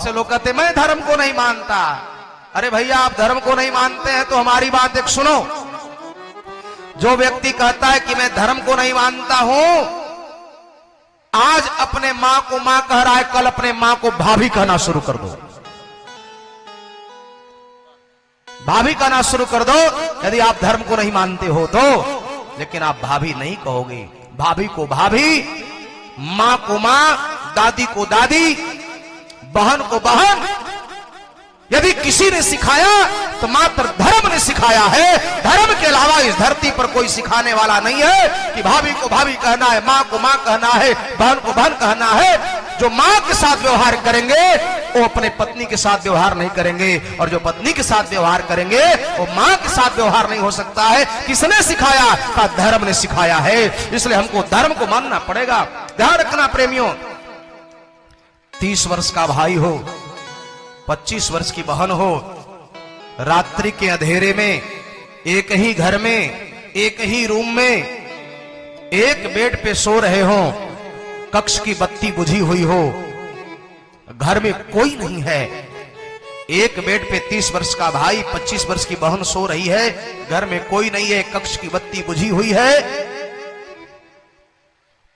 से लोग कहते मैं धर्म को नहीं मानता। अरे भैया आप धर्म को नहीं मानते हैं तो हमारी बात एक सुनो। जो व्यक्ति कहता है कि मैं धर्म को नहीं मानता हूं, आज अपने मां को मां कह रहा है, कल अपने मां को भाभी कहना शुरू कर दो। भाभी कहना शुरू कर दो यदि आप धर्म को नहीं मानते हो तो। लेकिन आप भाभी नहीं कहोगे, भाभी को भाभी, मां को मां, दादी को दादी, बहन को बहन। यदि किसी ने सिखाया तो मात्र धर्म ने सिखाया है। धर्म के अलावा इस धरती पर कोई सिखाने वाला नहीं है कि भाभी को भाभी कहना है, मां को मां कहना है, बहन को बहन कहना है। जो मां के साथ व्यवहार करेंगे वो अपने पत्नी के साथ व्यवहार नहीं करेंगे, और जो पत्नी के साथ व्यवहार करेंगे वो मां के साथ व्यवहार नहीं हो सकता है। किसने सिखाया? का धर्म ने सिखाया है। इसलिए हमको धर्म को मानना पड़ेगा। ध्यान रखना प्रेमियों, 30 वर्ष का भाई हो, 25 वर्ष की बहन हो, रात्रि के अंधेरे में एक ही घर में, एक ही रूम में, एक बेड पे सो रहे हो, कक्ष की बत्ती बुझी हुई हो, घर में कोई नहीं है, एक बेड पे 30 वर्ष का भाई, 25 वर्ष की बहन सो रही है, घर में कोई नहीं है, कक्ष की बत्ती बुझी हुई है।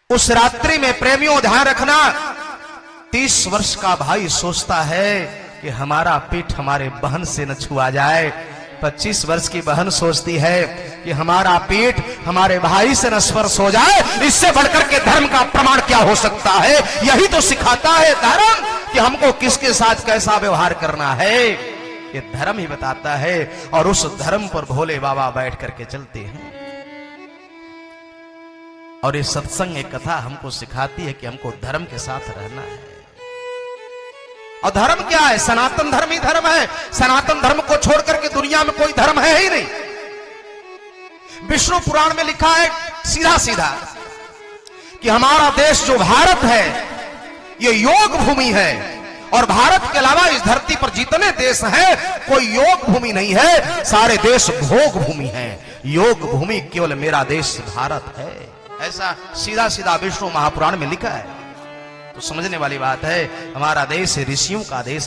उस रात्रि में प्रेमियों ध्यान रखना, 30 वर्ष का भाई सोचता है कि हमारा पेट हमारे बहन से न छुआ जाए। 25 वर्ष की बहन सोचती है कि हमारा पेट हमारे भाई से न स्पर्श हो जाए। इससे बढ़कर के धर्म का प्रमाण क्या हो सकता है? यही तो सिखाता है धर्म कि हमको किसके साथ कैसा व्यवहार करना है। ये धर्म ही बताता है, और उस धर्म पर भोले बाबा बैठ करके चलते हैं। और ये सत्संग एक कथा हमको सिखाती है कि हमको धर्म के साथ रहना है। और धर्म क्या है? सनातन धर्म ही धर्म है। सनातन धर्म को छोड़ करके दुनिया में कोई धर्म है ही नहीं। विष्णु पुराण में लिखा है सीधा सीधा कि हमारा देश जो भारत है ये योग भूमि है, और भारत के अलावा इस धरती पर जितने देश हैं कोई योग भूमि नहीं है, सारे देश भोग भूमि है। योग भूमि केवल मेरा देश भारत है। ऐसा सीधा सीधा विष्णु महापुराण में लिखा है। तो समझने वाली बात है, हमारा देश ऋषियों का देश